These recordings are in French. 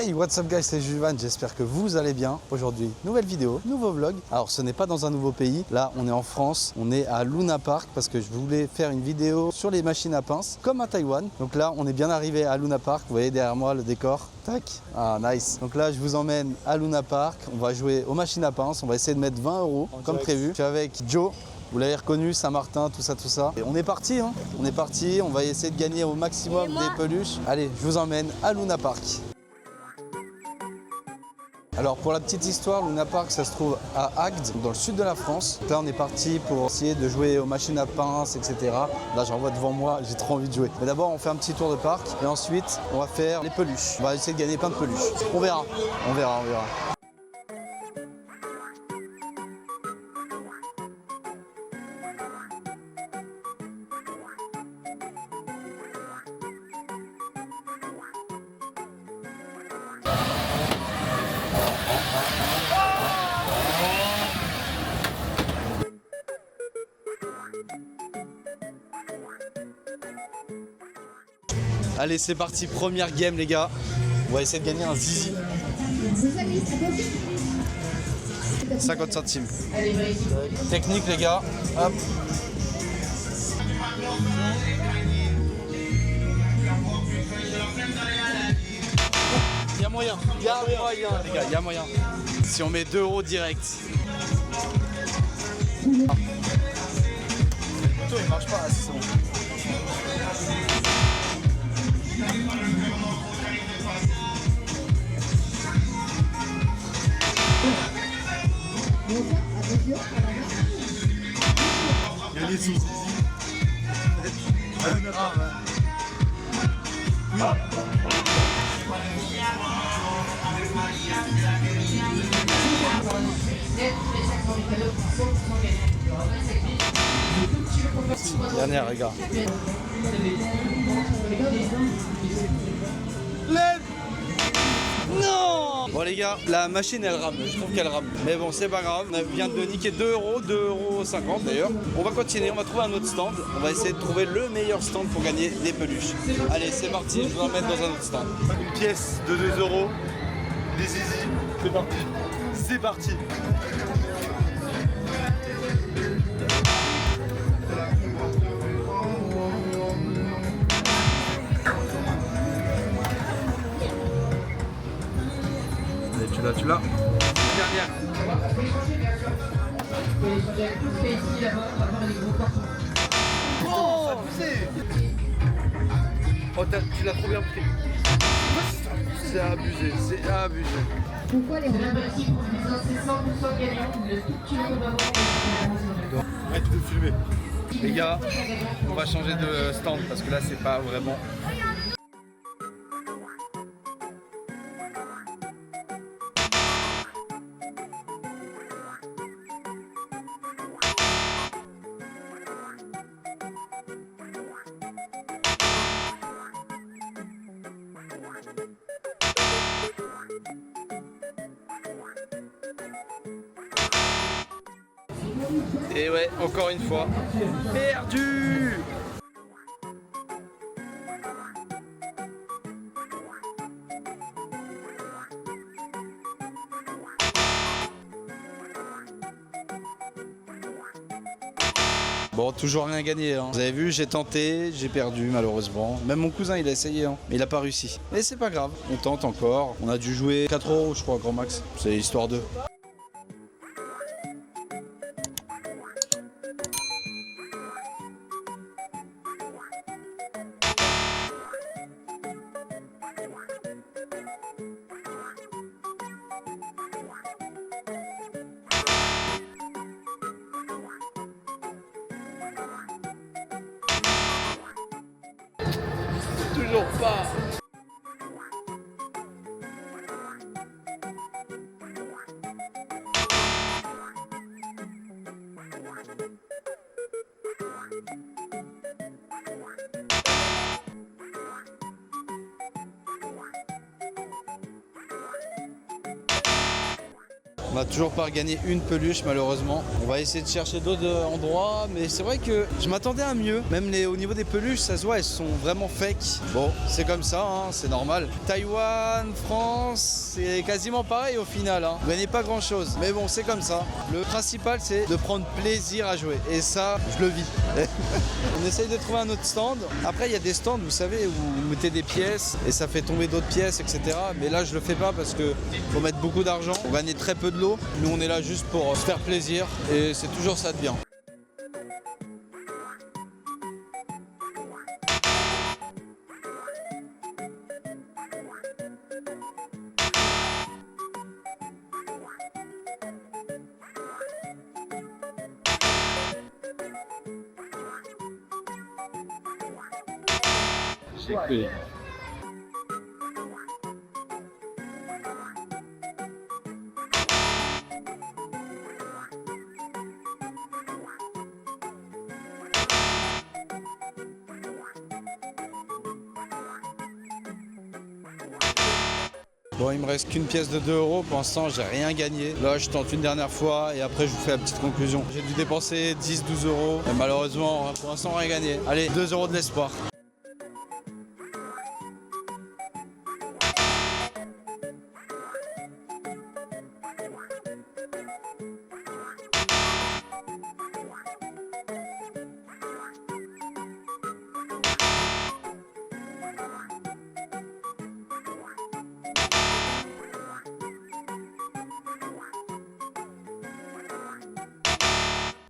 Hey, what's up guys, c'est Juvan, j'espère que vous allez bien. Aujourd'hui, nouvelle vidéo, nouveau vlog. Alors ce n'est pas dans un nouveau pays, là on est en France, on est à Luna Park parce que je voulais faire une vidéo sur les machines à pince, comme à Taïwan. Donc là on est bien arrivé à Luna Park, vous voyez derrière moi le décor, tac, ah nice. Donc là je vous emmène à Luna Park, on va jouer aux machines à pince, on va essayer de mettre 20 € comme prévu. Je suis avec Joe. Vous l'avez reconnu, Saint-Martin, tout ça, tout ça. Et on est parti, hein. On est parti, on va essayer de gagner au maximum des peluches. Allez, je vous emmène à Luna Park. Alors pour la petite histoire, Luna Park ça se trouve à Agde, dans le sud de la France. Là on est parti pour essayer de jouer aux machines à pince, etc. Là j'en vois devant moi, j'ai trop envie de jouer. Mais d'abord on fait un petit tour de parc et ensuite on va faire les peluches. On va essayer de gagner plein de peluches. On verra, on verra, on verra. Allez, c'est parti, première game les gars. On va essayer de gagner un zizi. 50 centimes. Technique les gars. Hop. Il y a moyen, les gars, il y a moyen. Si on met 2 € direct. Le couteau il marche pas, c'est bon. Gagner son zizi. Dernière les gars. Non. Bon les gars, la machine elle rame, je trouve qu'elle rame. Mais bon c'est pas grave, on vient de niquer 2 €, 2,50 € d'ailleurs. On va continuer, on va trouver un autre stand. On va essayer de trouver le meilleur stand pour gagner des peluches. Allez c'est parti, je vous emmène dans un autre stand. Une pièce de 2 €, des zizi, c'est parti. C'est parti. Tu l'as. Dernière. Oh, oh tu l'as trop bien pris. C'est abusé, c'est abusé. Pourquoi les c'est 100% gagnant, le tout tu arrête de filmer. Les gars, on va changer de stand parce que là c'est pas vraiment. Et ouais, encore une fois, perdu. Bon, toujours rien gagné. Hein. Vous avez vu, j'ai tenté, j'ai perdu malheureusement. Même mon cousin, il a essayé, hein, mais il n'a pas réussi. Mais c'est pas grave, on tente encore. On a dû jouer 4 € je crois, grand max. C'est histoire d'eux. Toujours pas. On n'a toujours pas gagné une peluche malheureusement. On va essayer de chercher d'autres endroits, mais c'est vrai que je m'attendais à mieux. Même au niveau des peluches, ça se voit, elles sont vraiment fake. Bon, c'est comme ça, hein, c'est normal. Taïwan, France, c'est quasiment pareil au final. Hein. Vous gagnez pas grand chose, mais bon, c'est comme ça. Le principal, c'est de prendre plaisir à jouer. Et ça, je le vis. On essaye de trouver un autre stand. Après, il y a des stands, vous savez, où vous mettez des pièces et ça fait tomber d'autres pièces, etc. Mais là, je le fais pas parce que faut mettre beaucoup d'argent. On gagne très peu de lots. Nous, on est là juste pour se faire plaisir et c'est toujours ça de bien. J'ai cru. Bon, il me reste qu'une pièce de 2 €. Pour l'instant, j'ai rien gagné. Là, je tente une dernière fois et après, je vous fais la petite conclusion. J'ai dû dépenser 10-12 €. Et malheureusement, pour l'instant, rien gagné. Allez, 2 € de l'espoir.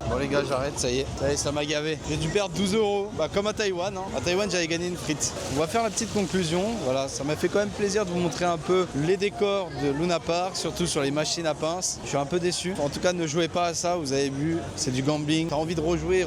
Bon les gars, j'arrête, ça y est, ça m'a gavé. J'ai dû perdre 12 €, bah, comme à Taïwan. Hein. À Taïwan, j'avais gagné une frite. On va faire la petite conclusion. Voilà, ça m'a fait quand même plaisir de vous montrer un peu les décors de Luna Park, surtout sur les machines à pince. Je suis un peu déçu. En tout cas, ne jouez pas à ça, vous avez vu, c'est du gambling. T'as envie de rejouer.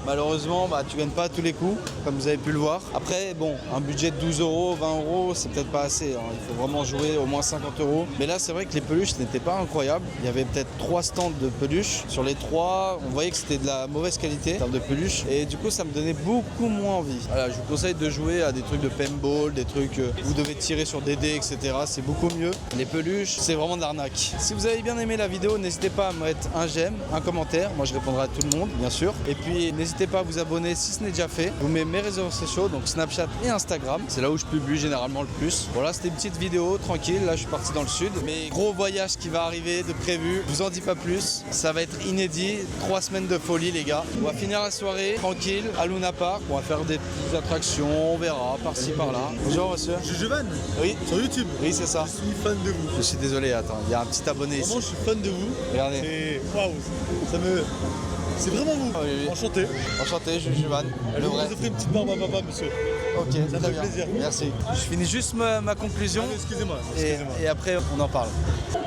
Malheureusement, bah, tu gagnes pas à tous les coups, comme vous avez pu le voir. Après, bon, un budget de 12 €, 20 €, c'est peut-être pas assez. Hein. Il faut vraiment jouer au moins 50 €. Mais là, c'est vrai que les peluches n'étaient pas incroyables. Il y avait peut-être 3 stands de peluches. Sur les 3, on voyait que c'était de la mauvaise qualité en termes de peluche et du coup ça me donnait beaucoup moins envie. Voilà, je vous conseille de jouer à des trucs de paintball, des trucs où vous devez tirer sur des dés, etc. C'est beaucoup mieux. Les peluches, c'est vraiment de l'arnaque. Si vous avez bien aimé la vidéo, n'hésitez pas à me mettre un j'aime, un commentaire. Moi je répondrai à tout le monde, bien sûr. Et puis n'hésitez pas à vous abonner si ce n'est déjà fait. Je vous mets mes réseaux sociaux, donc Snapchat et Instagram. C'est là où je publie généralement le plus. Voilà, c'était une petite vidéo tranquille. Là je suis parti dans le sud. Mais gros voyage qui va arriver de prévu. Je vous en dis pas plus. Ça va être inédit. 3 semaines de folie les gars. On va finir la soirée tranquille à Luna Park. On va faire des petites attractions, on verra par-ci par-là. Bonjour monsieur. Jujuvan. Oui. Sur YouTube. Oui c'est ça. Je suis fan de vous. Je suis désolé, attends, il y a un petit abonné ici. Vraiment, je suis fan de vous. Regardez. Et waouh, ça me... C'est vraiment vous. Ah oui, oui. Enchanté. Enchanté, Jujuvan. Allez, vous offrez une petite barbe à papa, monsieur. Ok, Ça me très fait bien. plaisir. Merci. Je finis juste ma conclusion. Ah, excusez-moi. Et après on en parle.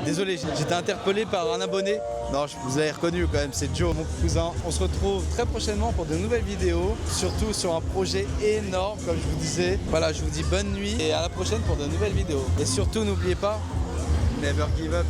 Désolé, j'étais interpellé par un abonné. Non, vous avez reconnu quand même, c'est Joe, mon cousin. On se retrouve très prochainement pour de nouvelles vidéos, surtout sur un projet énorme, comme je vous disais. Voilà, je vous dis bonne nuit et à la prochaine pour de nouvelles vidéos. Et surtout, n'oubliez pas, never give up.